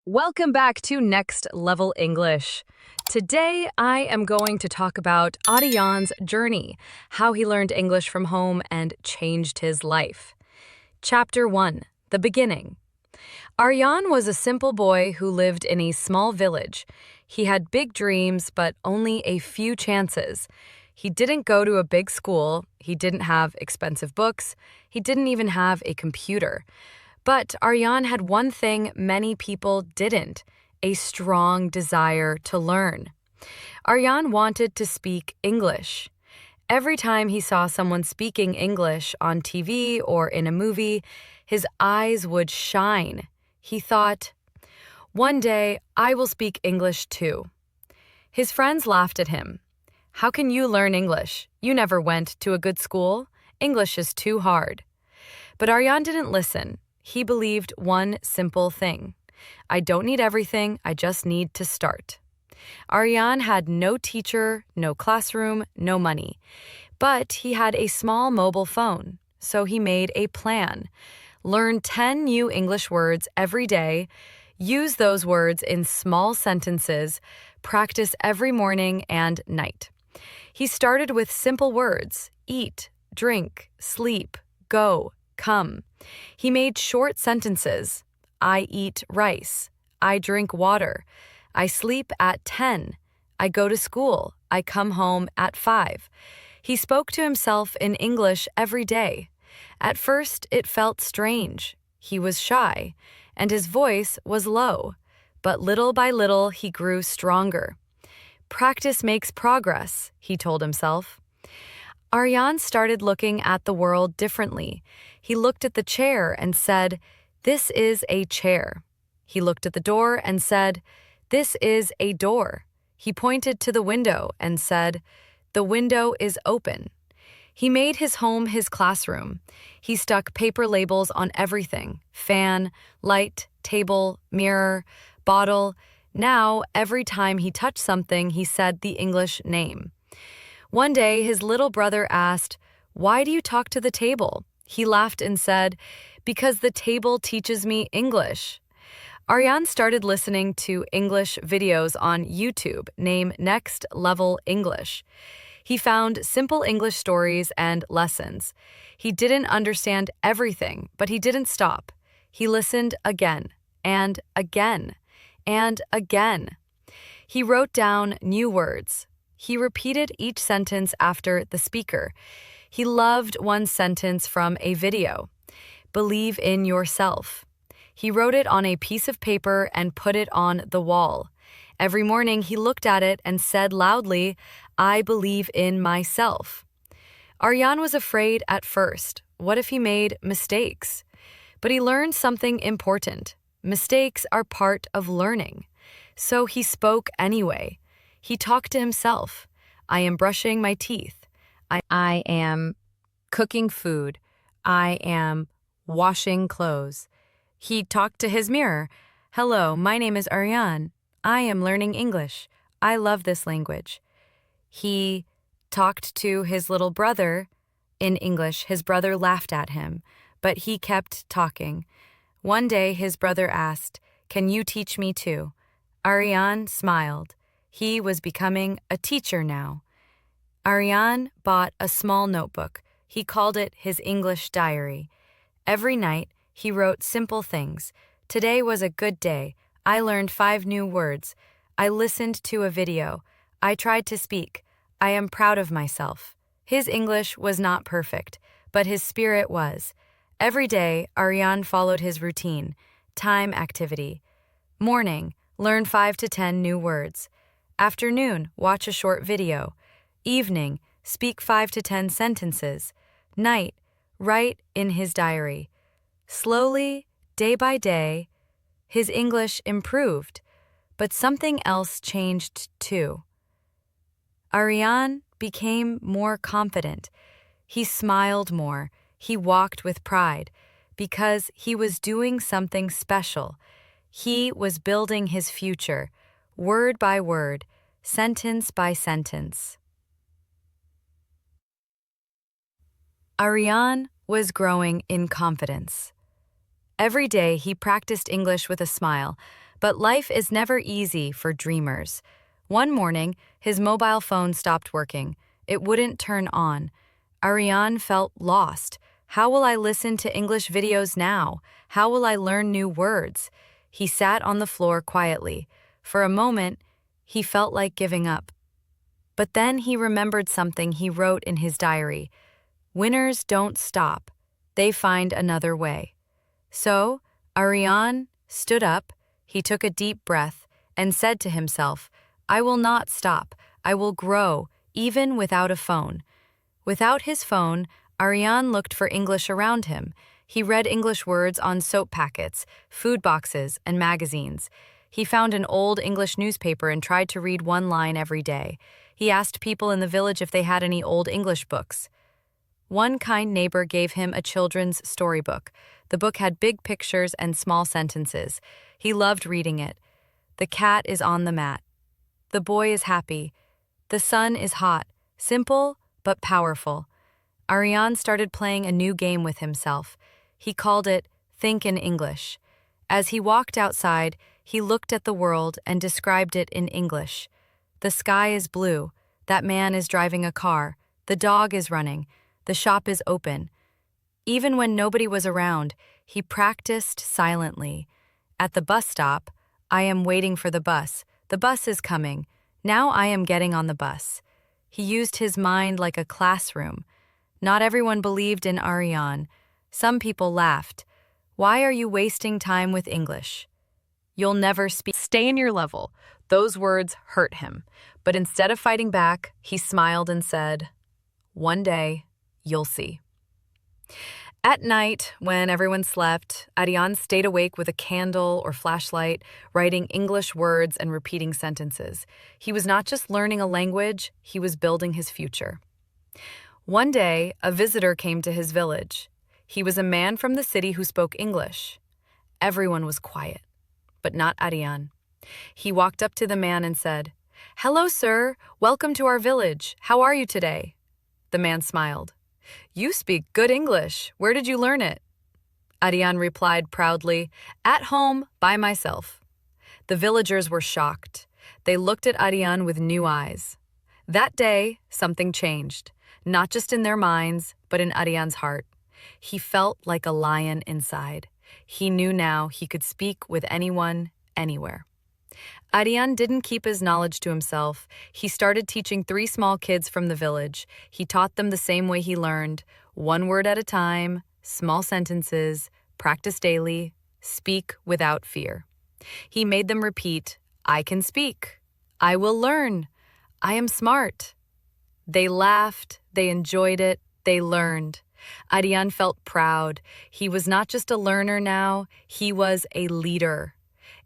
Welcome back to Next Level English. Today, I am going to talk about Arjan's journey, how he learned English from home and changed his life. Chapter 1, The Beginning. Arjan was a simple boy who lived in a small village. He had big dreams, but only a few chances. He didn't go to a big school, he didn't have expensive books, he didn't even have a computer. But Arjan had one thing many people didn't, a strong desire to learn. Arjan wanted to speak English. Every time he saw someone speaking English on TV or in a movie, his eyes would shine. He thought, "One day I will speak English too." His friends laughed at him. "How can you learn English? You never went to a good school. English is too hard." But Arjan didn't listen. He believed one simple thing. I don't need everything, I just need to start. Arjan had no teacher, no classroom, no money. But he had a small mobile phone, so he made a plan. Learn 10 new English words every day, use those words in small sentences, practice every morning and night. He started with simple words: eat, drink, sleep, go, come. He made short sentences. I eat rice. I drink water. I sleep at 10. I go to school. I come home at 5. He spoke to himself in English every day. At first, it felt strange. He was shy, and his voice was low. But little by little, he grew stronger. Practice makes progress, he told himself. Arjan started looking at the world differently. He looked at the chair and said, "This is a chair." He looked at the door and said, "This is a door." He pointed to the window and said, "The window is open." He made his home his classroom. He stuck paper labels on everything: fan, light, table, mirror, bottle. Now, every time he touched something, he said the English name. One day, his little brother asked, "Why do you talk to the table?" He laughed and said, "Because the table teaches me English." Arjan started listening to English videos on YouTube named Next Level English. He found simple English stories and lessons. He didn't understand everything, but he didn't stop. He listened again and again and again. He wrote down new words. He repeated each sentence after the speaker. He loved one sentence from a video: "Believe in yourself." He wrote it on a piece of paper and put it on the wall. Every morning he looked at it and said loudly, "I believe in myself." Arjan was afraid at first. What if he made mistakes? But he learned something important. Mistakes are part of learning. So he spoke anyway. He talked to himself. I am brushing my teeth. I am cooking food. I am washing clothes. He talked to his mirror. Hello, my name is Arjan. I am learning English. I love this language. He talked to his little brother. In English, his brother laughed at him, but he kept talking. One day, his brother asked, "Can you teach me too?" Arjan smiled. He was becoming a teacher now. Arjan bought a small notebook. He called it his English diary. Every night, he wrote simple things. Today was a good day. I learned 5 new words. I listened to a video. I tried to speak. I am proud of myself. His English was not perfect, but his spirit was. Every day, Arjan followed his routine. Time activity. Morning, learn 5 to 10 new words. Afternoon, watch a short video. Evening, speak 5 to 10 sentences. Night, write in his diary. Slowly, day by day, his English improved, but something else changed too. Arjan became more confident. He smiled more. He walked with pride because he was doing something special. He was building his future, word by word, sentence by sentence. Arjan was growing in confidence. Every day he practiced English with a smile, But life is never easy for dreamers. One morning, his mobile phone stopped working. It wouldn't turn on. Ariane felt lost. How will I listen to English videos now? How will I learn new words? He sat on the floor quietly. For a moment, he felt like giving up. But then he remembered something he wrote in his diary. Winners don't stop. They find another way. So, Ariane stood up, he took a deep breath, and said to himself, I will not stop. I will grow, even without a phone. Without his phone, Ariane looked for English around him. He read English words on soap packets, food boxes, and magazines. He found an old English newspaper and tried to read one line every day. He asked people in the village if they had any old English books. One kind neighbor gave him a children's storybook. The book had big pictures and small sentences. He loved reading it. The cat is on the mat. The boy is happy. The sun is hot, simple but powerful. Ariane started playing a new game with himself. He called it Think in English. As he walked outside, he looked at the world and described it in English. The sky is blue. That man is driving a car. The dog is running. The shop is open. Even when nobody was around, he practiced silently. At the bus stop, I am waiting for the bus. The bus is coming. Now I am getting on the bus. He used his mind like a classroom. Not everyone believed in Ariane. Some people laughed. Why are you wasting time with English? You'll never speak. Stay in your level. Those words hurt him. But instead of fighting back, he smiled and said, one day, you'll see. At night, when everyone slept, Ariane stayed awake with a candle or flashlight, writing English words and repeating sentences. He was not just learning a language, he was building his future. One day, a visitor came to his village. He was a man from the city who spoke English. Everyone was quiet, but not Ariane. He walked up to the man and said, Hello, sir. Welcome to our village. How are you today? The man smiled. You speak good English. Where did you learn it? Ariane replied proudly, At home, by myself. The villagers were shocked. They looked at Ariane with new eyes. That day, something changed, not just in their minds, but in Ariane's heart. He felt like a lion inside. He knew now he could speak with anyone, anywhere. Ariane didn't keep his knowledge to himself. He started teaching 3 small kids from the village. He taught them the same way he learned, one word at a time, small sentences, practice daily, speak without fear. He made them repeat, I can speak, I will learn, I am smart. They laughed, they enjoyed it, they learned. Ariane felt proud. He was not just a learner now, he was a leader.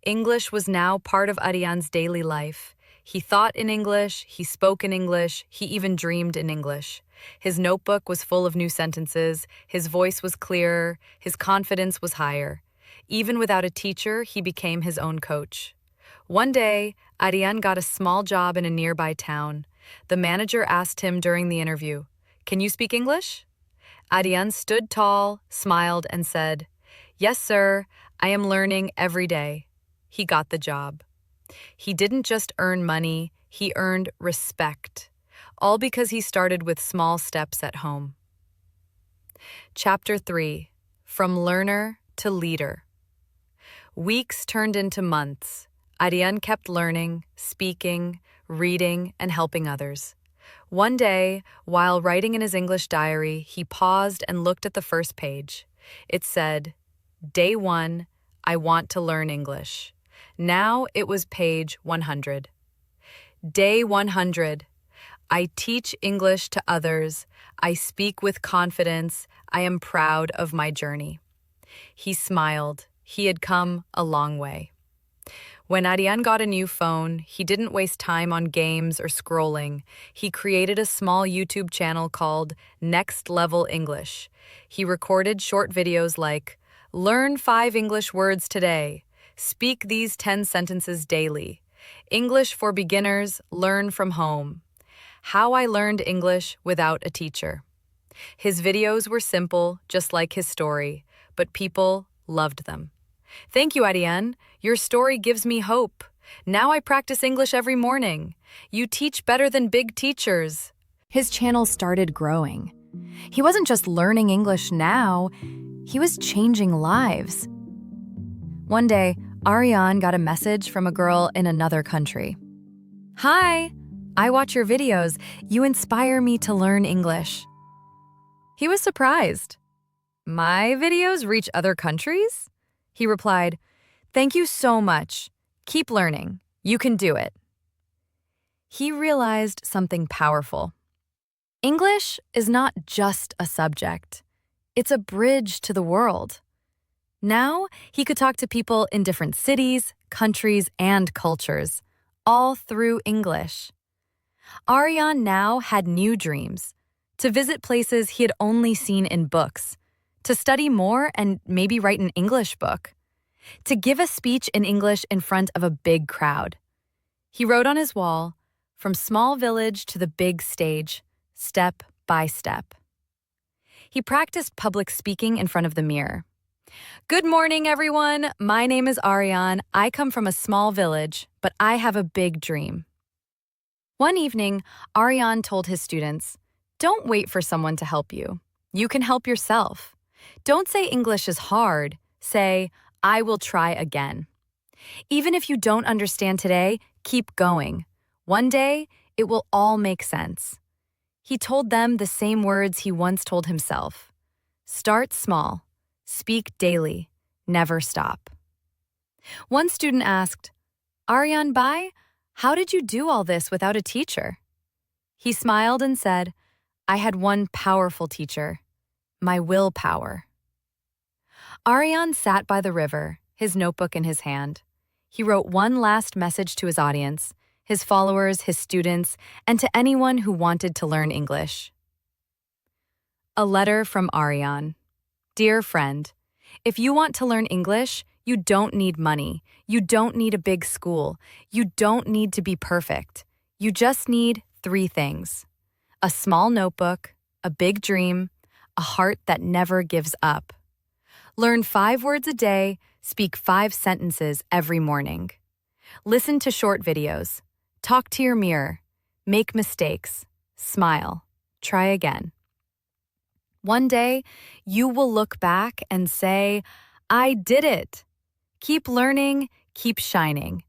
English was now part of Ariane's daily life. He thought in English, he spoke in English, he even dreamed in English. His notebook was full of new sentences, his voice was clearer, his confidence was higher. Even without a teacher, he became his own coach. One day, Ariane got a small job in a nearby town. The manager asked him during the interview, Can you speak English? Ariane stood tall, smiled, and said, Yes, sir, I am learning every day. He got the job. He didn't just earn money, he earned respect, all because he started with small steps at home. Chapter 3. From Learner to Leader. Weeks turned into months. Ariane kept learning, speaking, reading, and helping others. One day, while writing in his English diary, he paused and looked at the first page. It said, Day 1, I want to learn English. Now it was page 100. Day 100. I teach English to others. I speak with confidence. I am proud of my journey. He smiled. He had come a long way. When Ariane got a new phone, he didn't waste time on games or scrolling. He created a small YouTube channel called Next Level English. He recorded short videos like, Learn 5 English words today. Speak these 10 sentences daily. English for beginners, learn from home. How I learned English without a teacher. His videos were simple, just like his story, but people loved them. Thank you, Ariane. Your story gives me hope. Now I practice English every morning. You teach better than big teachers. His channel started growing. He wasn't just learning English now, he was changing lives. One day, Ariane got a message from a girl in another country. "Hi, I watch your videos. You inspire me to learn English." He was surprised. "My videos reach other countries?" He replied, "Thank you so much. Keep learning. You can do it." He realized something powerful. English is not just a subject. It's a bridge to the world. Now, he could talk to people in different cities, countries, and cultures, all through English. Ariane now had new dreams, to visit places he had only seen in books, to study more and maybe write an English book, to give a speech in English in front of a big crowd. He wrote on his wall, "From small village to the big stage, step by step." He practiced public speaking in front of the mirror. "Good morning, everyone. My name is Ariane. I come from a small village, but I have a big dream." One evening, Ariane told his students, "Don't wait for someone to help you. You can help yourself. Don't say English is hard. Say, I will try again. Even if you don't understand today, keep going. One day, it will all make sense." He told them the same words he once told himself. Start small. Speak daily. Never stop. One student asked, "Ariane Bai, how did you do all this without a teacher?" He smiled and said, "I had one powerful teacher, my willpower." Ariane sat by the river, his notebook in his hand. He wrote one last message to his audience, his followers, his students, and to anyone who wanted to learn English. A letter from Ariane. Dear friend, if you want to learn English, you don't need money. You don't need a big school. You don't need to be perfect. You just need 3 things: a small notebook, a big dream, a heart that never gives up. Learn 5 words a day, speak 5 sentences every morning. Listen to short videos. Talk to your mirror. Make mistakes. Smile. Try again. One day, you will look back and say, I did it. Keep learning, keep shining.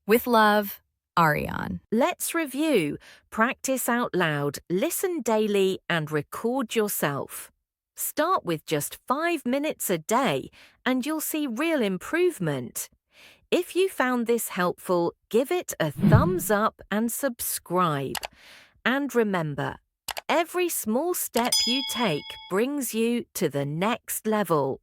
With love, Ariane. Let's review. Practice out loud, listen daily, and record yourself. Start with just 5 minutes a day, and you'll see real improvement. If you found this helpful, give it a thumbs up and subscribe. And remember, every small step you take brings you to the next level.